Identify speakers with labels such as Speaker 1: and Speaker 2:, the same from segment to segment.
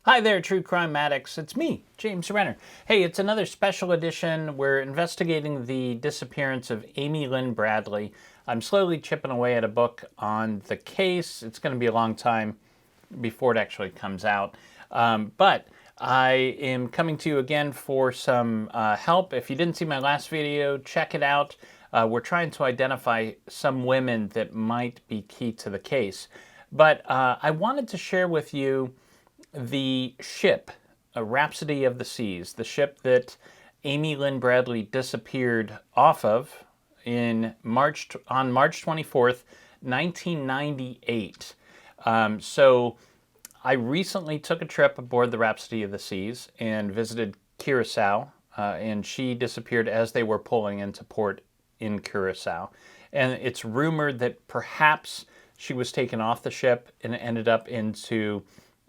Speaker 1: Hi there, true crime addicts. It's me, James Renner. Hey, it's another special edition. We're investigating the disappearance of Amy Lynn Bradley. I'm slowly chipping away at a book on the case. It's going to be a long time before it actually comes out. But I am coming to you again for some help. If you didn't see my last video, check it out. We're trying to identify some women that might be key to the case. But I wanted to share with you the ship, a Rhapsody of the Seas, the ship that Amy Lynn Bradley disappeared off of on March 24th, 1998. So I recently took a trip aboard the Rhapsody of the Seas and visited Curaçao, and she disappeared as they were pulling into port in Curaçao. And it's rumored that perhaps she was taken off the ship and ended up into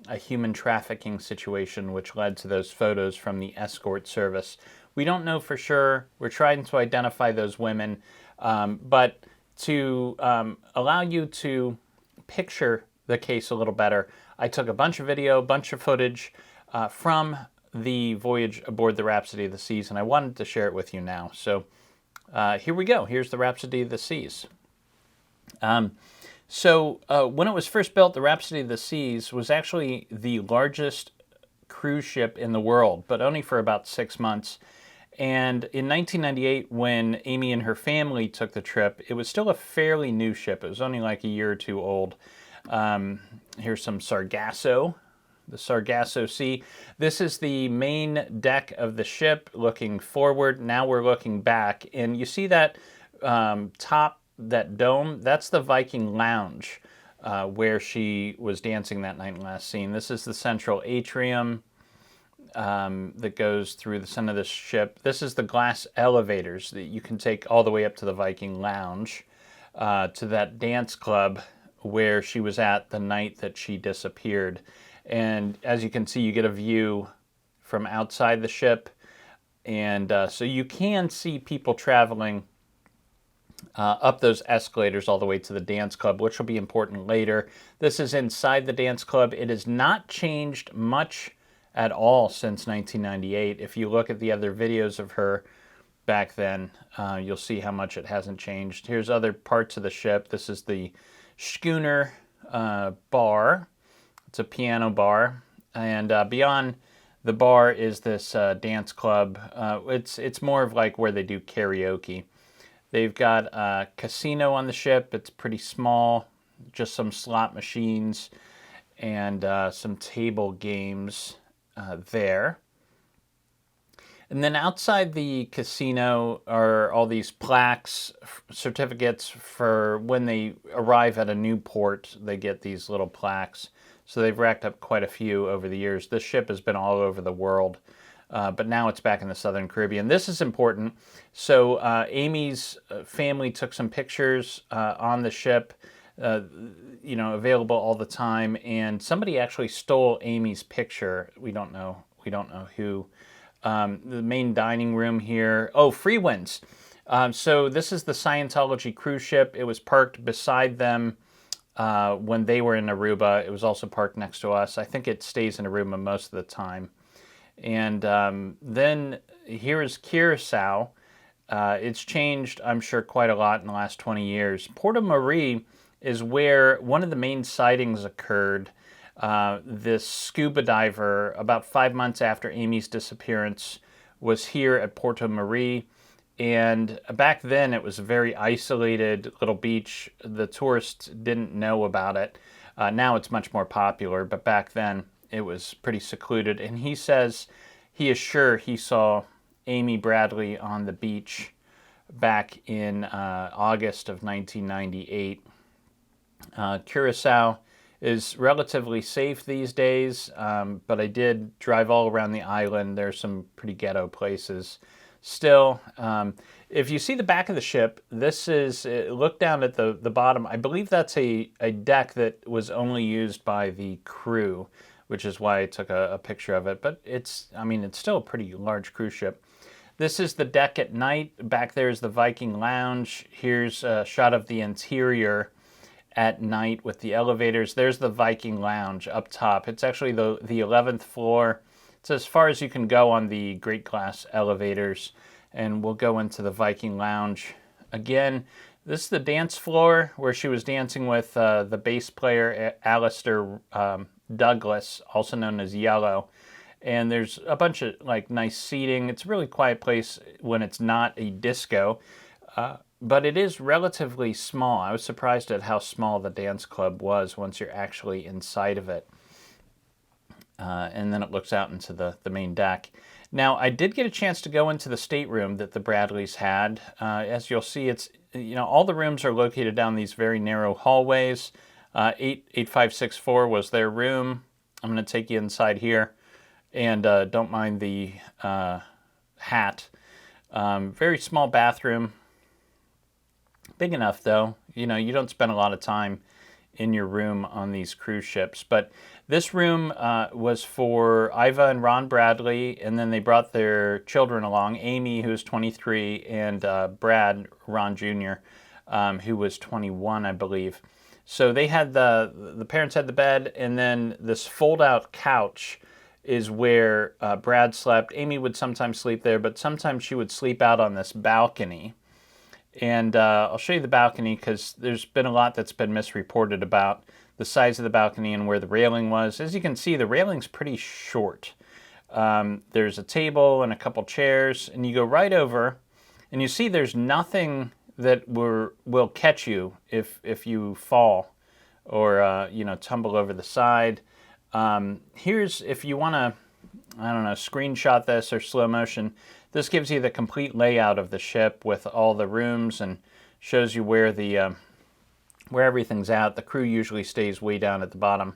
Speaker 1: a human trafficking situation, which led to those photos from the escort service. We don't know for sure. We're trying to identify those women, but to allow you to picture the case a little better, I took a bunch of video, bunch of footage from the voyage aboard the Rhapsody of the Seas, and I wanted to share it with you now. So here we go. Here's the Rhapsody of the Seas. So when it was first built, the Rhapsody of the Seas was actually the largest cruise ship in the world, but only for about 6 months. And in 1998, when Amy and her family took the trip, it was still a fairly new ship. It was only like a year or two old. Here's some Sargasso, the Sargasso Sea. This is the main deck of the ship looking forward. Now we're looking back, and you see that top, that dome, that's the Viking Lounge where she was dancing that night in last scene. This is the central atrium that goes through the center of the ship. This is the glass elevators that you can take all the way up to the Viking Lounge, to that dance club where she was at the night that she disappeared. And as you can see, you get a view from outside the ship, and so you can see people traveling up those escalators all the way to the dance club, which will be important later. This is inside the dance club. It has not changed much at all since 1998. If you look at the other videos of her back then, you'll see how much it hasn't changed. Here's other parts of the ship. This is the schooner bar. It's a piano bar. And beyond the bar is this dance club. It's more of like where they do karaoke. They've got a casino on the ship. It's pretty small, just some slot machines and some table games there. And then outside the casino are all these plaques, certificates for when they arrive at a new port. They get these little plaques. So they've racked up quite a few over the years. This ship has been all over the world. But now it's back in the Southern Caribbean. This is important. So Amy's family took some pictures on the ship, available all the time. And somebody actually stole Amy's picture. We don't know who. The main dining room here. Oh, Freewinds. So this is the Scientology cruise ship. It was parked beside them when they were in Aruba. It was also parked next to us. I think it stays in Aruba most of the time. And then here is Curaçao. It's changed, I'm sure, quite a lot in the last 20 years. Porto Marie is where one of the main sightings occurred. This scuba diver, about 5 months after Amy's disappearance, was here at Porto Marie. And back then, it was a very isolated little beach. The tourists didn't know about it. Now it's much more popular, but back then, it was pretty secluded, and he says he is sure he saw Amy Bradley on the beach back in August of 1998. Curaçao is relatively safe these days, but I did drive all around the island. There's some pretty ghetto places still. If you see the back of the ship, this is, look down at the bottom. I believe that's a deck that was only used by the crew, which is why I took a picture of it. But it's still a pretty large cruise ship. This is the deck at night. Back there is the Viking Lounge. Here's a shot of the interior. at night with the elevators. There's the Viking Lounge up top. It's actually the 11th floor. It's as far as you can go on the Great Glass elevators. And we'll go into the Viking Lounge. Again, this is the dance floor where she was dancing with the bass player, Alistair Douglas, also known as Yellow. And there's a bunch of like nice seating. It's a really quiet place when it's not a disco. But it is relatively small. I was surprised at how small the dance club was once you're actually inside of it. And then it looks out into the main deck. Now, I did get a chance to go into the stateroom that the Bradleys had. As you'll see, it's all the rooms are located down these very narrow hallways. 8564 was their room. I'm going to take you inside here. And don't mind the hat. Very small bathroom. Big enough, though. You don't spend a lot of time in your room on these cruise ships. But this room was for Iva and Ron Bradley, and then they brought their children along, Amy, who's 23, and Brad, Ron Jr., who was 21, I believe. So they had the parents had the bed, and then this fold-out couch is where Brad slept. Amy would sometimes sleep there, but sometimes she would sleep out on this balcony. And I'll show you the balcony because there's been a lot that's been misreported about the size of the balcony and where the railing was. As you can see, the railing's pretty short. There's a table and a couple chairs, and you go right over, and you see there's nothing that will catch you if you fall or tumble over the side. Here's, if you want to, I don't know, screenshot this or slow motion, this gives you the complete layout of the ship with all the rooms and shows you where where everything's at. The crew usually stays way down at the bottom.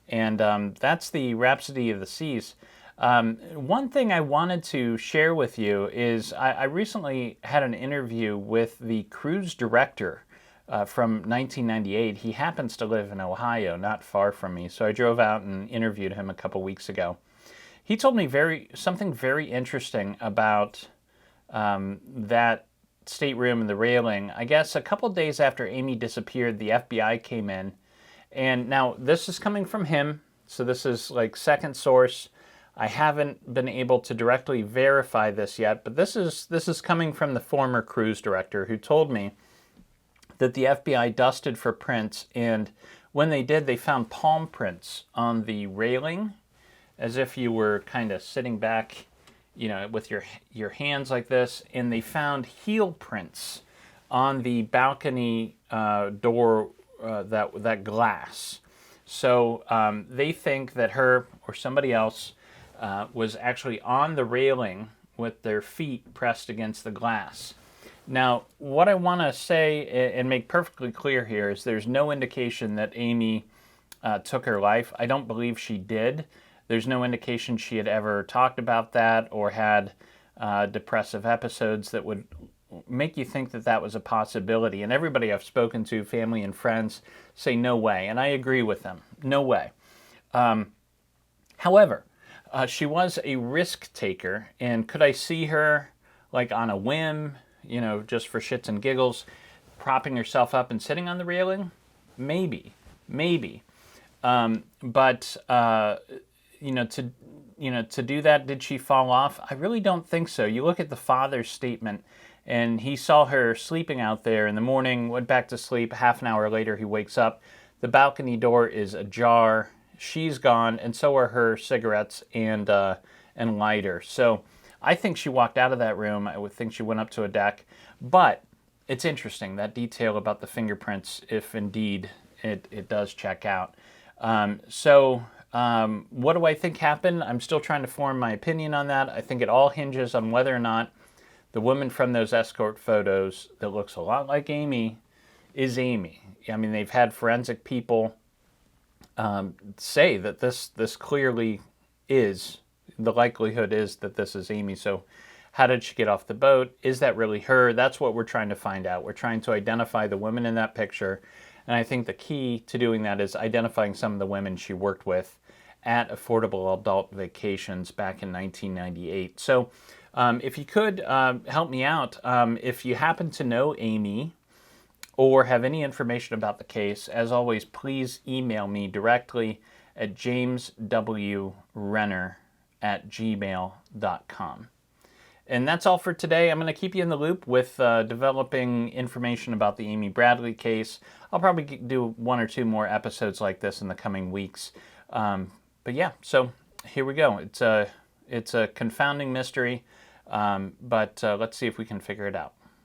Speaker 1: And that's the Rhapsody of the Seas. One thing I wanted to share with you is I recently had an interview with the cruise director from 1998. He happens to live in Ohio, not far from me, so I drove out and interviewed him a couple weeks ago. He told me something very interesting about that stateroom and the railing. I guess a couple days after Amy disappeared, the FBI came in. And now this is coming from him, so this is like second source. I haven't been able to directly verify this yet, but this is coming from the former cruise director who told me that the FBI dusted for prints, and when they did, they found palm prints on the railing, as if you were kind of sitting back, with your hands like this, and they found heel prints on the balcony door, that glass. So they think that her or somebody else was actually on the railing with their feet pressed against the glass. Now, what I want to say and make perfectly clear here is there's no indication that Amy took her life. I don't believe she did. There's no indication she had ever talked about that or had depressive episodes that would make you think that that was a possibility. And everybody I've spoken to, family and friends, say no way. And I agree with them. No way. However, she was a risk taker. And could I see her like on a whim, just for shits and giggles, propping herself up and sitting on the railing? Maybe. But to do that, did she fall off? I really don't think so. You look at the father's statement, and he saw her sleeping out there in the morning, went back to sleep. Half an hour later, he wakes up. The balcony door is ajar. She's gone, and so are her cigarettes and lighter. So I think she walked out of that room. I would think she went up to a deck. But it's interesting, that detail about the fingerprints, if indeed it does check out. What do I think happened? I'm still trying to form my opinion on that. I think it all hinges on whether or not the woman from those escort photos that looks a lot like Amy is Amy. I mean, they've had forensic people say that this clearly is, the likelihood is that this is Amy. So how did she get off the boat? Is that really her? That's what we're trying to find out. We're trying to identify the women in that picture. And I think the key to doing that is identifying some of the women she worked with at Affordable Adult Vacations back in 1998. So if you could help me out, if you happen to know Amy, or have any information about the case, as always, please email me directly at jameswrenner@gmail.com. And that's all for today. I'm going to keep you in the loop with developing information about the Amy Bradley case. I'll probably do 1 or 2 more episodes like this in the coming weeks. But yeah, so here we go. It's a confounding mystery, but let's see if we can figure it out.